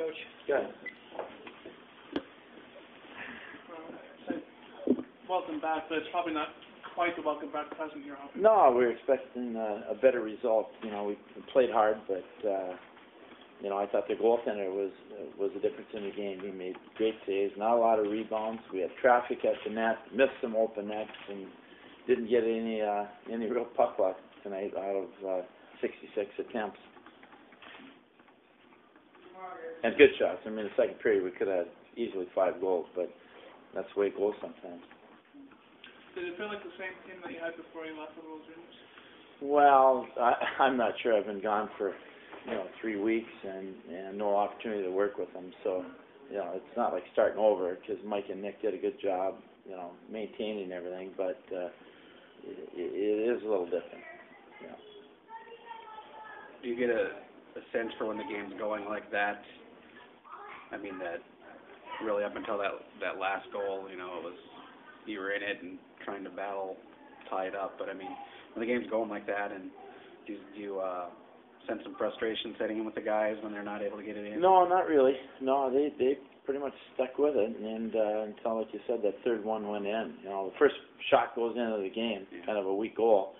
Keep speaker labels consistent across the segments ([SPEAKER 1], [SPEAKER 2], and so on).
[SPEAKER 1] Coach?
[SPEAKER 2] Good.
[SPEAKER 3] Welcome back, but it's probably not quite the welcome back present you're hoping.
[SPEAKER 2] No, we were expecting a better result. You know, we played hard, but you know, I thought the goaltender was the difference in the game. He made great saves, not a lot of rebounds. We had traffic at the net, missed some open nets, and didn't get any real puck luck tonight out of 66 attempts. And good shots. I mean, the second period we could have had easily 5 goals, but that's the way it goes sometimes.
[SPEAKER 3] Did it feel like the same team that you had before you left the World Juniors?
[SPEAKER 2] Well, I'm not sure. I've been gone for 3 weeks and no opportunity to work with them. So, you know, it's not like starting over because Mike and Nick did a good job, you know, maintaining everything. But it is a little different. You know.
[SPEAKER 1] Do you get a sense for when the game's going like that? I mean, that really up until that last goal, you know, it was you were in it and trying to battle, tie it up. But I mean, when the game's going like that, and do you sense some frustration setting in with the guys when they're not able to get it in?
[SPEAKER 2] No, not really. No, they pretty much stuck with it, and until, like you said, that third one went in. You know, the first shot goes into the game, kind of a weak goal,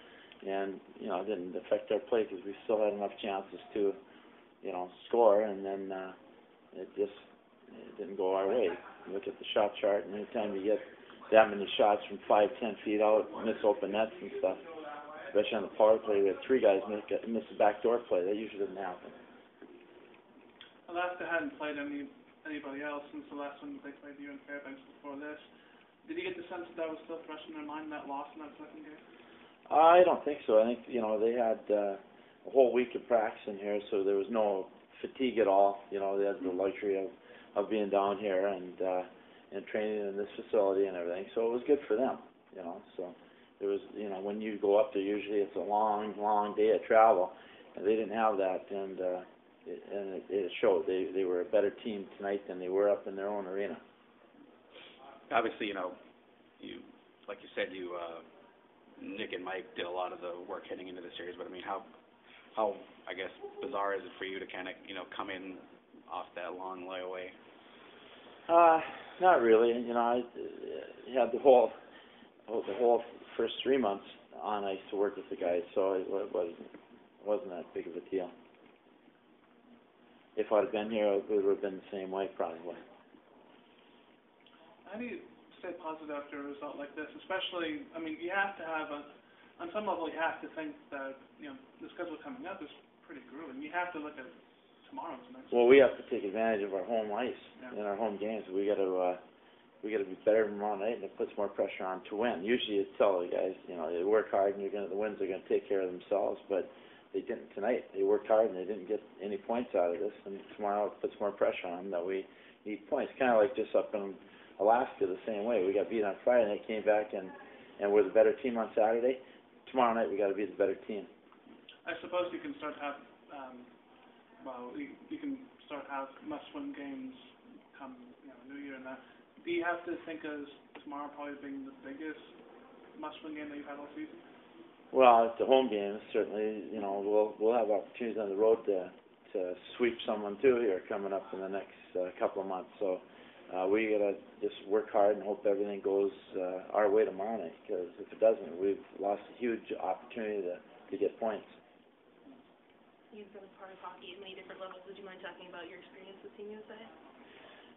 [SPEAKER 2] and you know, it didn't affect our play because we still had enough chances to, you know, score, and then it didn't go our way. You look at the shot chart, and anytime you get that many shots from 5-10 feet out, miss open nets and stuff, especially on the power play, we had 3 guys miss a backdoor play. That usually doesn't happen.
[SPEAKER 3] Alaska hadn't played anybody else since the last one they played you in Fairbanks before this. Did you get the sense that was still fresh in their mind, that loss in that second game?
[SPEAKER 2] I don't think so. I think, you know, they had a whole week of practice in here, so there was no fatigue at all. You know, they had the luxury of being down here and training in this facility and everything. So it was good for them, you know. So it was, you know, when you go up there, usually it's a long, long day of travel, and they didn't have that, and it showed. They were a better team tonight than they were up in their own arena.
[SPEAKER 1] Obviously, you know, like you said, Nick and Mike did a lot of the work heading into the series, but I mean, how I guess bizarre is it for you to kind of, you know, come in off that long layaway? Not
[SPEAKER 2] really. You know, I had the whole first 3 months on ice to work with the guys, so it wasn't that big of a deal. If I'd have been here, it would have been the same way, probably.
[SPEAKER 3] How do you stay positive after a result like this? Especially, I mean, you have to have on some level, you have to think that, you know, the schedule coming up is pretty grueling. You have to look at tomorrow's next.
[SPEAKER 2] Well, we have to take advantage of our home ice in our home games. We got to be better tomorrow night, and it puts more pressure on to win. Usually, you tell the guys, you know, they work hard, and the wins are going to take care of themselves. But they didn't tonight. They worked hard, and they didn't get any points out of this. And tomorrow, it puts more pressure on them that we need points. Kind of like just up in Alaska, the same way. We got beat on Friday night, came back, and we're the better team on Saturday. Tomorrow night, we got to be the better team.
[SPEAKER 3] I suppose you can start to have, you can start to have must-win games come, you know, New Year and that. Do you have to think of tomorrow probably being the biggest must-win game that you've had all season? Well,
[SPEAKER 2] it's the home games, certainly. You know, we'll have opportunities on the road to sweep someone too here coming up in the next couple of months. So we got to just work hard and hope everything goes our way tomorrow night. Because if it doesn't, we've lost a huge opportunity to get points.
[SPEAKER 4] You've been part of hockey at many different levels. Would you mind talking about your experience with Team USA?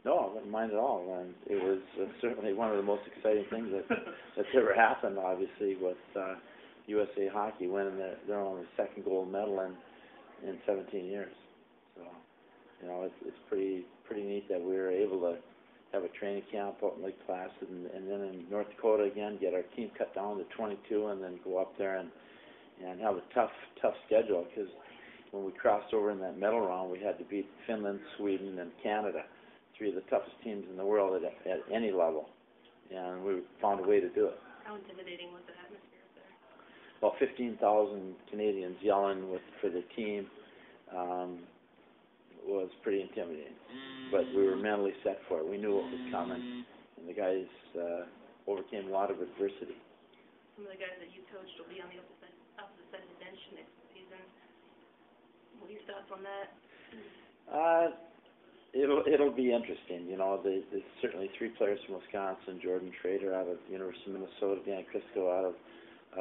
[SPEAKER 2] No, I wouldn't mind at all. And it was certainly one of the most exciting things that's ever happened, obviously, with USA Hockey winning their only second gold medal in 17 years. So, you know, it's pretty neat that we were able to have a training camp out in Lake Placid and then in North Dakota again, get our team cut down to 22 and then go up there and have a tough schedule because when we crossed over in that medal round, we had to beat Finland, Sweden, and Canada, 3 of the toughest teams in the world at any level, and we found a way to do it.
[SPEAKER 4] How intimidating was the atmosphere there?
[SPEAKER 2] Well, 15,000 Canadians yelling for the team was pretty intimidating, but we were mentally set for it. We knew what was coming, and the guys overcame a lot of adversity.
[SPEAKER 4] Some of the guys that you coached will be on the opposite side of the bench next season. What are your thoughts on that?
[SPEAKER 2] It'll be interesting. You know, there's certainly 3 players from Wisconsin: Jordan Trader out of University of Minnesota, Dan Crisco out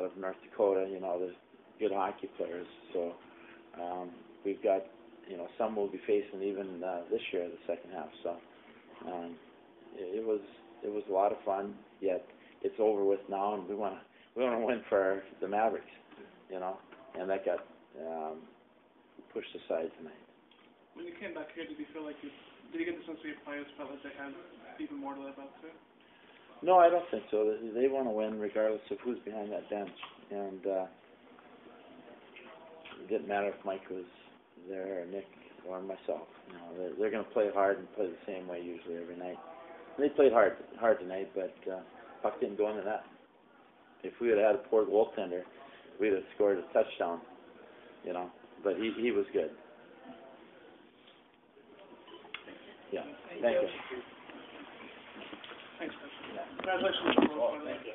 [SPEAKER 2] of North Dakota. You know, there's good hockey players. So we've got, you know, some we'll be facing even this year, the second half. So it was a lot of fun. Yet it's over with now, and we want to win for the Mavericks. You know, and that got pushed aside tonight.
[SPEAKER 3] When you came back here, did you feel like did you get the sense that your players felt like they had even more to live up to?
[SPEAKER 2] No, I don't think so. They want to win regardless of who's behind that bench, and it didn't matter if Mike was there or Nick or myself. You know, they're going to play hard and play the same way usually every night. And they played hard tonight, but puck didn't go into that. If we had had a poor goaltender, we'd have scored a touchdown. You know, but he was good. Yeah. Thank you.
[SPEAKER 3] Thanks, Chris. Congratulations.
[SPEAKER 2] Thank you.